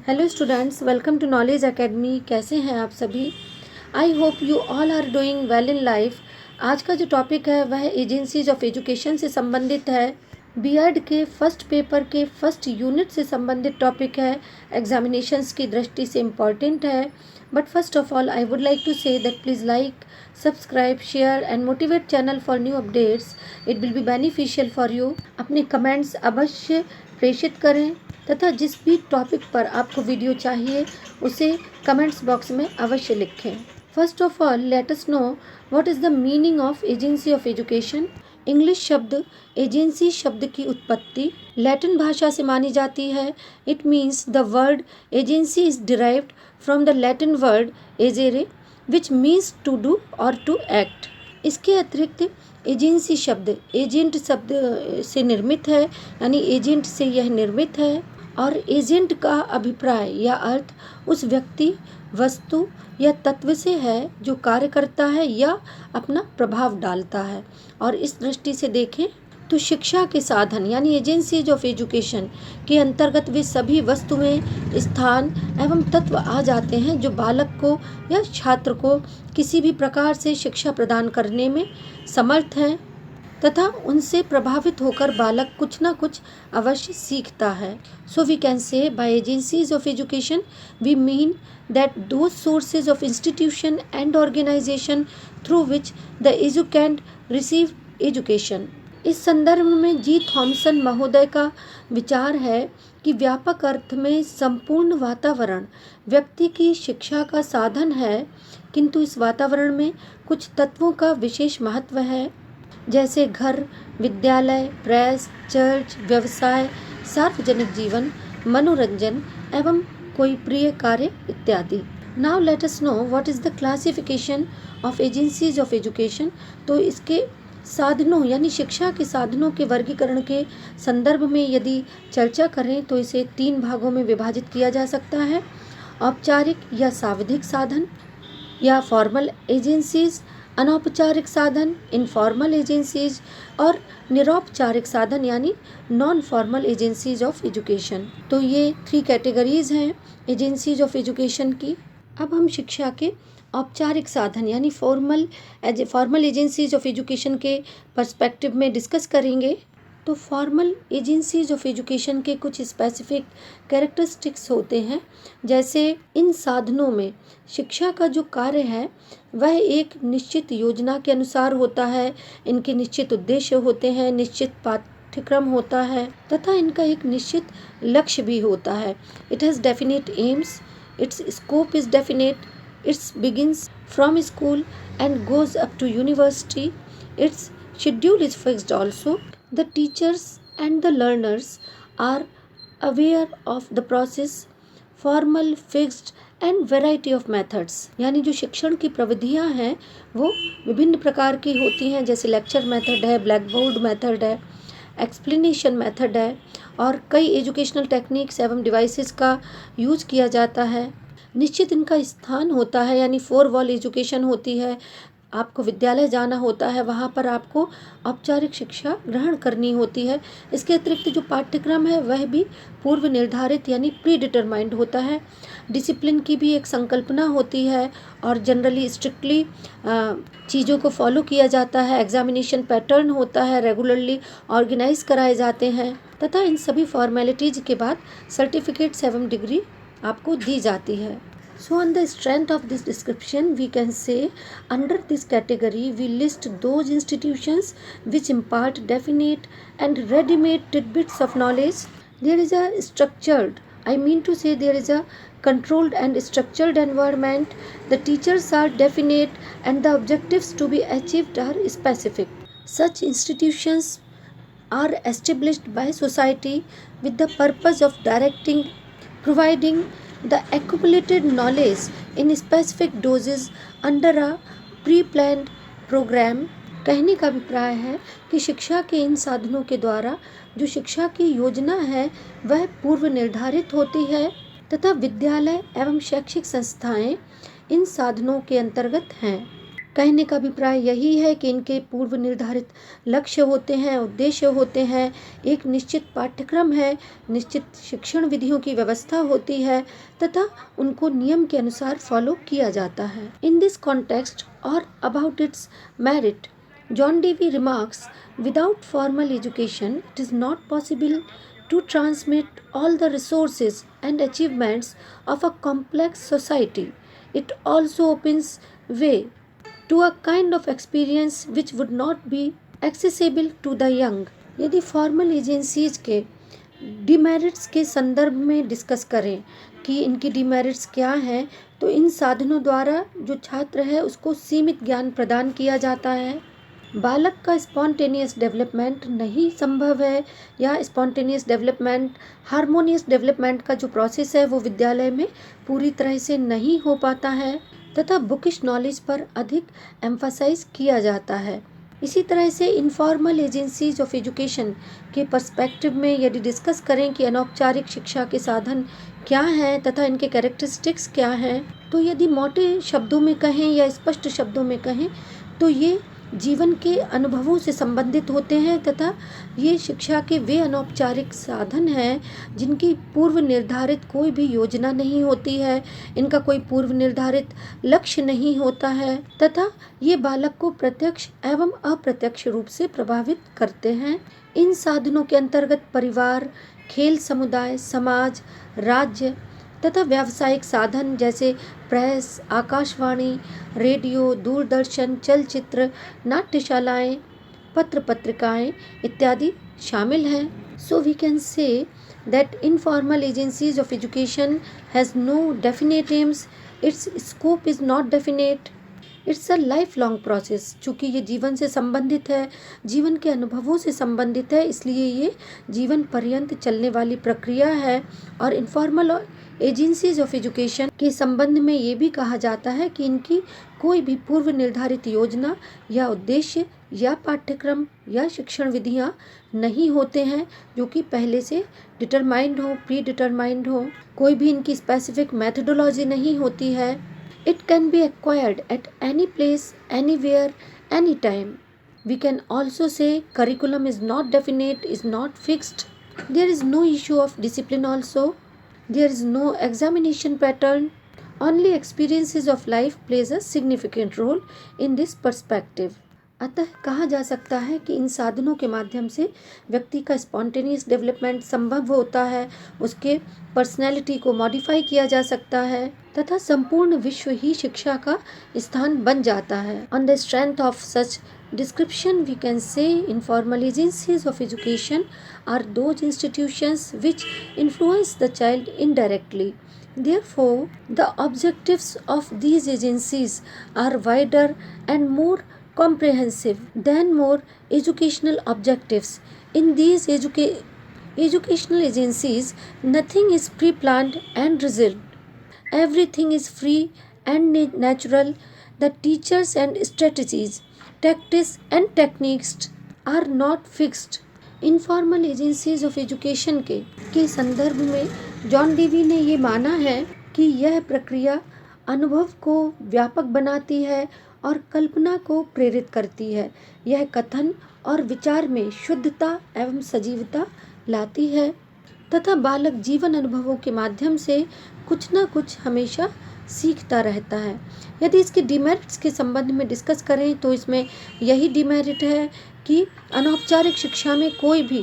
Hello students, welcome to knowledge academy. कैसे हैं आप सभी? I hope you all are doing well in life. आज का जो टॉपिक है वह एजेंसीज ऑफ एजुकेशन से संबंधित है। बीएड के फर्स्ट पेपर के फर्स्ट यूनिट से संबंधित टॉपिक है। एग्जामिनेशंस की दृष्टि से इम्पॉर्टेंट है। But first of all I would like to say that please like, subscribe, share and motivate channel for new updates. It will be beneficial for you. अपने comments अवश्य प्रेषित करें तथा जिस भी टॉपिक पर आपको वीडियो चाहिए उसे कमेंट्स बॉक्स में अवश्य लिखें। First of all let us know what is the meaning of agency of education. English शब्द एजेंसी शब्द की उत्पत्ति लैटिन भाषा से मानी जाती है। It means the word agency is derived from the Latin word agere which means to do और टू एक्ट। इसके अतिरिक्त एजेंसी शब्द एजेंट शब्द से निर्मित है, यानी एजेंट से यह निर्मित है। और एजेंट का अभिप्राय या अर्थ उस व्यक्ति, वस्तु या तत्व से है जो कार्य करता है या अपना प्रभाव डालता है। और इस दृष्टि से देखें तो शिक्षा के साधन यानी एजेंसीज ऑफ एजुकेशन के अंतर्गत वे सभी वस्तुएं, स्थान एवं तत्व आ जाते हैं जो बालक को या छात्र को किसी भी प्रकार से शिक्षा प्रदान करने में समर्थ हैं तथा उनसे प्रभावित होकर बालक कुछ न कुछ अवश्य सीखता है। So we can say by agencies of education we mean that those sources of institution and organisation through which the educand receive education. इस संदर्भ में जी थॉमसन महोदय का विचार है कि व्यापक अर्थ में संपूर्ण वातावरण व्यक्ति की शिक्षा का साधन है, किंतु इस वातावरण में कुछ तत्वों का विशेष महत्व है, जैसे घर, विद्यालय, प्रेस, चर्च, व्यवसाय, सार्वजनिक जीवन, मनोरंजन एवं कोई प्रिय कार्य इत्यादि। Now let us know what is the classification of agencies of education. तो इसके साधनों यानी शिक्षा के साधनों के वर्गीकरण के संदर्भ में यदि चर्चा करें तो इसे 3 भागों में विभाजित किया जा सकता है। औपचारिक या सावधिक साधन या फॉर्मल एजेंसीज, अनौपचारिक साधन इनफॉर्मल एजेंसीज और निरौपचारिक साधन यानी non formal agencies of education. तो ये 3 कैटेगरीज हैं एजेंसीज ऑफ एजुकेशन की। अब हम शिक्षा के औपचारिक साधन यानी फॉर्मल एजेंसीज ऑफ एजुकेशन के पर्सपेक्टिव में डिस्कस करेंगे। तो फॉर्मल एजेंसीज ऑफ एजुकेशन के कुछ स्पेसिफिक कैरेक्टरिस्टिक्स होते हैं, जैसे इन साधनों में शिक्षा का जो कार्य है वह एक निश्चित योजना के अनुसार होता है। इनके निश्चित उद्देश्य होते हैं, निश्चित पाठ्यक्रम होता है तथा इनका एक निश्चित लक्ष्य भी होता है। It has definite aims, its scope is definite, it's begins from school and goes up to university, its schedule is fixed also. The teachers and the learners are aware of the process, formal, fixed and variety of methods। यानी जो शिक्षण की प्रविधियां हैं वो विभिन्न प्रकार की होती हैं, जैसे लेक्चर मेथड है, ब्लैक बोर्ड मेथड है, एक्सप्लेनेशन मेथड है और कई एजुकेशनल टेक्निक्स एवं डिवाइसेस का यूज किया जाता है। निश्चित इनका स्थान होता है, यानी 4 वॉल एजुकेशन होती है। आपको विद्यालय जाना होता है, वहाँ पर आपको औपचारिक शिक्षा ग्रहण करनी होती है। इसके अतिरिक्त जो पाठ्यक्रम है वह भी पूर्व निर्धारित यानी प्री डिटरमाइंड होता है। डिसिप्लिन की भी एक संकल्पना होती है और जनरली स्ट्रिक्टली चीज़ों को फॉलो किया जाता है। एग्जामिनेशन पैटर्न होता है, रेगुलरली ऑर्गेनाइज कराए जाते हैं तथा इन सभी फॉर्मेलिटीज़ के बाद सर्टिफिकेट्स एवं डिग्री आपको दी जाती है। So on the strength of this description we can say under this category we list those institutions which impart definite and ready-made tidbits of knowledge. There is a structured, I mean to say there is a controlled and structured environment. The teachers are definite and the objectives to be achieved are specific. Such institutions are established by society with the purpose of directing, providing the accumulated knowledge in specific doses under a pre-planned program। कहने का अभिप्राय है कि शिक्षा के इन साधनों के द्वारा जो शिक्षा की योजना है वह पूर्व निर्धारित होती है तथा विद्यालय एवं शैक्षिक संस्थाएं इन साधनों के अंतर्गत हैं। कहने का अभिप्राय यही है कि इनके पूर्व निर्धारित लक्ष्य होते हैं, उद्देश्य होते हैं, एक निश्चित पाठ्यक्रम है, निश्चित शिक्षण विधियों की व्यवस्था होती है तथा उनको नियम के अनुसार फॉलो किया जाता है। इन दिस कॉन्टेक्स्ट और about it's merit, John Dewey remarks, without formal education, it is not possible to transmit all the resources and achievements of a complex society. It also opens way to a kind of experience which would not be accessible to the young. यदि formal agencies के demerits के संदर्भ में discuss करें कि इनकी demerits क्या हैं, तो इन साधनों द्वारा जो छात्र है उसको सीमित ज्ञान प्रदान किया जाता है, बालक का स्पॉन्टेनियस डेवलपमेंट नहीं संभव है या स्पॉन्टेनियस डेवलपमेंट, हार्मोनियस डेवलपमेंट का जो प्रोसेस है वो विद्यालय में पूरी तरह से नहीं हो पाता है तथा बुकिश नॉलेज पर अधिक एम्फसाइज किया जाता है। इसी तरह से इनफॉर्मल एजेंसीज ऑफ एजुकेशन के पर्सपेक्टिव में यदि डिस्कस करें कि अनौपचारिक शिक्षा के साधन क्या हैं तथा इनके कैरेक्टरिस्टिक्स क्या हैं, तो यदि मोटे शब्दों में कहें या स्पष्ट शब्दों में कहें तो ये जीवन के अनुभवों से संबंधित होते हैं तथा ये शिक्षा के वे अनौपचारिक साधन हैं जिनकी पूर्व निर्धारित कोई भी योजना नहीं होती है, इनका कोई पूर्व निर्धारित लक्ष्य नहीं होता है तथा ये बालक को प्रत्यक्ष एवं अप्रत्यक्ष रूप से प्रभावित करते हैं। इन साधनों के अंतर्गत परिवार, खेल समुदाय, समाज, राज्य तथा व्यावसायिक साधन जैसे प्रेस, आकाशवाणी, रेडियो, दूरदर्शन, चलचित्र, नाट्यशालाएं, पत्र पत्रिकाएं इत्यादि शामिल हैं। So we can say that informal agencies of education has no definite aims, its scope is not definite, it's a lifelong process. चूँकि ये जीवन से संबंधित है, जीवन के अनुभवों से संबंधित है, इसलिए ये जीवन पर्यंत चलने वाली प्रक्रिया है। और इनफॉर्मल एजेंसीज ऑफ एजुकेशन के संबंध में ये भी कहा जाता है कि इनकी कोई भी पूर्व निर्धारित योजना या उद्देश्य या पाठ्यक्रम या शिक्षण विधियाँ नहीं होते हैं जो कि पहले से डिटरमाइंड हो, प्री डिटरमाइंड हो। कोई भी इनकी स्पेसिफिक मेथडोलॉजी नहीं होती है। It can be acquired at any place, anywhere, anytime. We can also say curriculum is not definite, is not fixed. There is no issue of discipline also. There is no examination pattern. Only experiences of life plays a significant role in this perspective. अतः कहा जा सकता है कि इन साधनों के माध्यम से व्यक्ति का स्पॉन्टेनियस डेवलपमेंट संभव होता है, उसके पर्सनैलिटी को मॉडिफाई किया जा सकता है तथा संपूर्ण विश्व ही शिक्षा का स्थान बन जाता है। On the strength of such description we can say informal agencies of education are those institutions which influence the child indirectly. Therefore, the objectives of these agencies are wider and more comprehensive than more educational objectives. In these educational agencies, nothing is pre-planned and rigid. Everything is free and natural. The teachers and strategies, tactics and techniques are not fixed. Informal agencies of education के संदर्भ में John Dewey ने ये माना है कि यह प्रक्रिया अनुभव को व्यापक बनाती है और कल्पना को प्रेरित करती है। यह कथन और विचार में शुद्धता एवं सजीवता लाती है तथा बालक जीवन अनुभवों के माध्यम से कुछ न कुछ हमेशा सीखता रहता है। यदि इसके डिमेरिट्स के संबंध में डिस्कस करें तो इसमें यही डिमेरिट है कि अनौपचारिक शिक्षा में कोई भी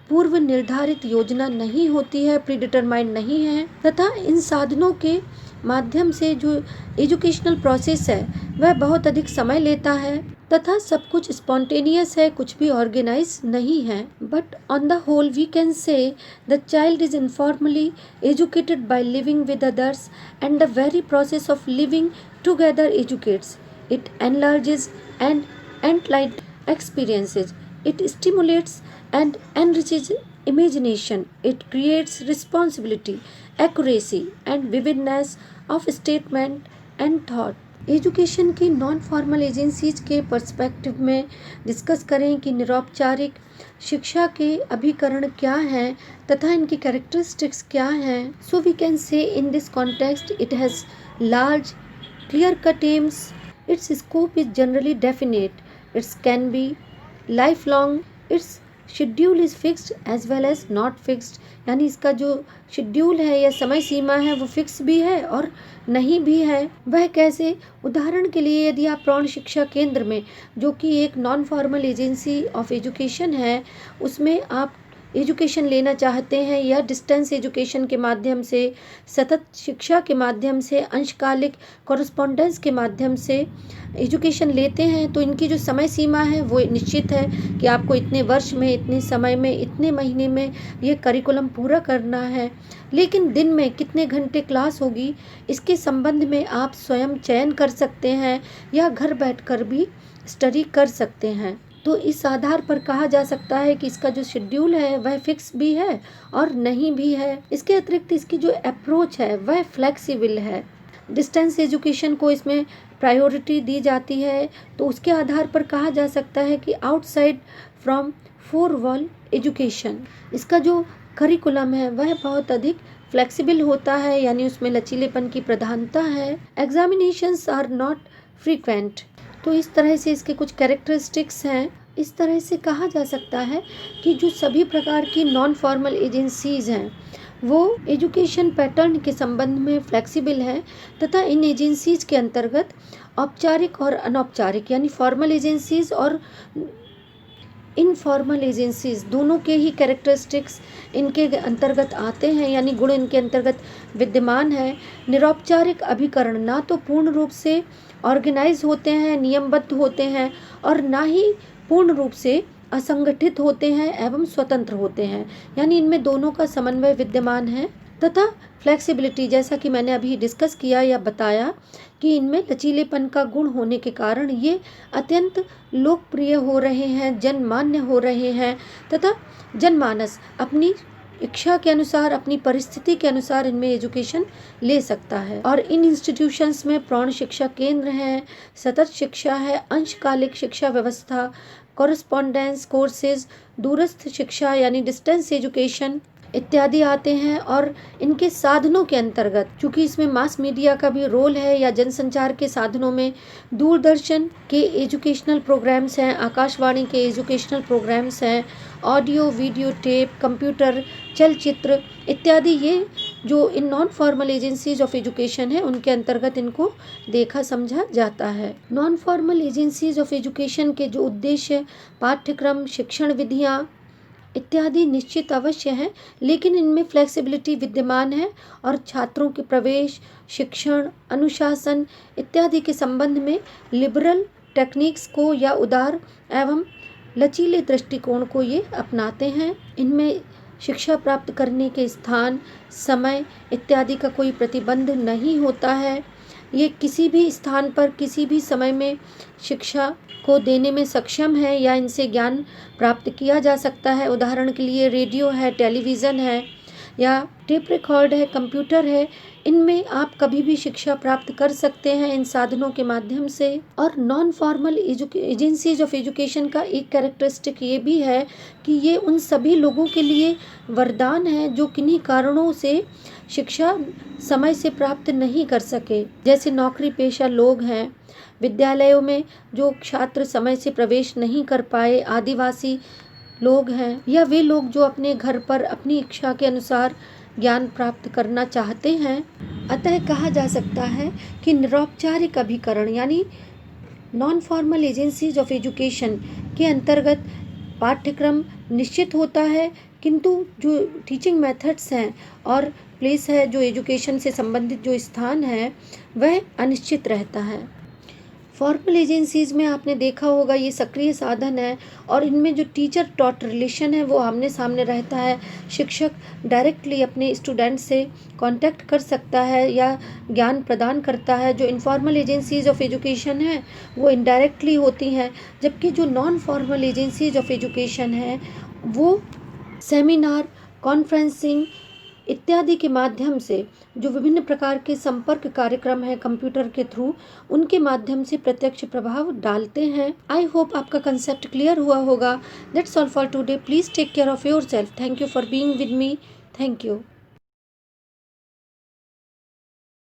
पूर्व निर्धारित योजना नहीं होती है, प्री डिटरमाइंड नहीं है तथा इन साधनों के माध्यम से जो एजुकेशनल प्रोसेस है वह बहुत अधिक समय लेता है तथा सब कुछ स्पॉन्टेनियस है, कुछ भी ऑर्गेनाइज नहीं है। But on the whole we can say the child is informally educated by living with others and the very process of living together educates, it enlarges and enlight experiences, it stimulates and enriches imagination, it creates responsibility, accuracy and vividness of statement and thought. Education की non formal agencies के perspective में discuss करें कि निरौपचारिक शिक्षा के अभिकरण क्या हैं तथा इनकी कैरेक्टरिस्टिक्स क्या हैं। So we can say in this context it has large clear cut aims, Its scope is generally definite. It can be lifelong. Its schedule is fixed as well as not fixed, यानी इसका जो schedule है या समय सीमा है वो fix भी है और नहीं भी है। वह कैसे? उदाहरण के लिए यदि आप प्रौढ़ शिक्षा केंद्र में, जो कि एक non formal agency of education है, उसमें आप एजुकेशन लेना चाहते हैं या डिस्टेंस एजुकेशन के माध्यम से, सतत शिक्षा के माध्यम से, अंशकालिक कॉरस्पॉन्डेंस के माध्यम से एजुकेशन लेते हैं, तो इनकी जो समय सीमा है वो निश्चित है कि आपको इतने वर्ष में, इतने समय में, इतने महीने में ये करिकुलम पूरा करना है। लेकिन दिन में कितने घंटे क्लास होगी, इसके संबंध में आप स्वयं चयन कर सकते हैं या घर बैठकर भी स्टडी कर सकते हैं। तो इस आधार पर कहा जा सकता है कि इसका जो शेड्यूल है वह फिक्स भी है और नहीं भी है। इसके अतिरिक्त इसकी जो अप्रोच है वह फ्लेक्सिबल है। डिस्टेंस एजुकेशन को इसमें प्रायोरिटी दी जाती है, तो उसके आधार पर कहा जा सकता है कि outside from four wall education, इसका जो करिकुलम है वह बहुत अधिक फ्लेक्सिबल होता है, यानी उसमें लचीलेपन की प्रधानता है। Examinations are not frequent. तो इस तरह से इसके कुछ कैरेक्टरिस्टिक्स हैं। इस तरह से कहा जा सकता है कि जो सभी प्रकार की नॉन फॉर्मल एजेंसीज़ हैं वो एजुकेशन पैटर्न के संबंध में फ्लेक्सिबल हैं, तथा इन एजेंसीज़ के अंतर्गत औपचारिक और अनौपचारिक, यानी फॉर्मल एजेंसीज़ और इनफॉर्मल एजेंसीज़ दोनों के ही कैरेक्टरिस्टिक्स इनके अंतर्गत आते हैं, यानी गुण इनके अंतर्गत विद्यमान है। निरौपचारिक अभिकरण ना तो पूर्ण रूप से ऑर्गेनाइज होते हैं, नियमबद्ध होते हैं, और ना ही पूर्ण रूप से असंगठित होते हैं एवं स्वतंत्र होते हैं, यानी इनमें दोनों का समन्वय विद्यमान है। तथा फ्लेक्सिबिलिटी, जैसा कि मैंने अभी डिस्कस किया या बताया कि इनमें लचीलेपन का गुण होने के कारण ये अत्यंत लोकप्रिय हो रहे हैं, जनमान्य हो रहे हैं, तथा जनमानस अपनी इच्छा के अनुसार, अपनी परिस्थिति के अनुसार इनमें एजुकेशन ले सकता है। और इन इंस्टीट्यूशंस में प्रौढ़ शिक्षा केंद्र हैं, सतत शिक्षा है, अंशकालिक शिक्षा व्यवस्था, कॉरस्पॉन्डेंस कोर्सेज, दूरस्थ शिक्षा यानी डिस्टेंस एजुकेशन इत्यादि आते हैं। और इनके साधनों के अंतर्गत, चूँकि इसमें मास मीडिया का भी रोल है या जनसंचार के साधनों में, दूरदर्शन के एजुकेशनल प्रोग्राम्स हैं, आकाशवाणी के एजुकेशनल प्रोग्राम्स हैं, ऑडियो वीडियो टेप, कंप्यूटर, चलचित्र इत्यादि, ये जो in non formal agencies of education है उनके अंतर्गत इनको देखा समझा जाता है। Non formal agencies of education के जो उद्देश्य, पाठ्यक्रम, शिक्षण विधियाँ इत्यादि निश्चित अवश्य हैं, लेकिन इनमें फ्लेक्सिबिलिटी विद्यमान है और छात्रों के प्रवेश, शिक्षण, अनुशासन इत्यादि के संबंध में लिबरल टेक्निक्स को या उदार एवं लचीले दृष्टिकोण को ये अपनाते हैं। इनमें शिक्षा प्राप्त करने के स्थान, समय इत्यादि का कोई प्रतिबंध नहीं होता है। ये किसी भी स्थान पर, किसी भी समय में शिक्षा को देने में सक्षम है या इनसे ज्ञान प्राप्त किया जा सकता है। उदाहरण के लिए रेडियो है, टेलीविज़न है या टेप रिकॉर्ड है, कंप्यूटर है, इनमें आप कभी भी शिक्षा प्राप्त कर सकते हैं इन साधनों के माध्यम से। और non formal agencies of education का एक कैरेक्टरिस्टिक ये भी है कि ये उन सभी लोगों के लिए वरदान है जो किन्हीं कारणों से शिक्षा समय से प्राप्त नहीं कर सके, जैसे नौकरी पेशा लोग हैं, विद्यालयों में जो छात्र समय से प्रवेश नहीं कर पाए, आदिवासी लोग हैं, या वे लोग जो अपने घर पर अपनी इच्छा के अनुसार ज्ञान प्राप्त करना चाहते हैं। अतः कहा जा सकता है कि निरौपचारिक अभिकरण यानी non formal agencies of education के अंतर्गत पाठ्यक्रम निश्चित होता है, किंतु जो टीचिंग मेथड्स हैं और प्लेस है, जो एजुकेशन से संबंधित जो स्थान है, वह अनिश्चित रहता है। फॉर्मल एजेंसीज़ में आपने देखा होगा ये सक्रिय साधन है और इनमें जो टीचर टॉट रिलेशन है वो आमने सामने रहता है। शिक्षक डायरेक्टली अपने स्टूडेंट से कांटेक्ट कर सकता है या ज्ञान प्रदान करता है। जो इनफॉर्मल एजेंसीज ऑफ एजुकेशन है वो इनडायरेक्टली होती हैं, जबकि जो non formal agencies of education है वो सेमिनार, कॉन्फ्रेंसिंग इत्यादि के माध्यम से, जो विभिन्न प्रकार के संपर्क कार्यक्रम हैं कंप्यूटर के थ्रू, उनके माध्यम से प्रत्यक्ष प्रभाव डालते हैं। आई होप आपका कंसेप्ट क्लियर हुआ होगा। That's all for today. Please take care of yourself. Thank you for being with me. Thank you.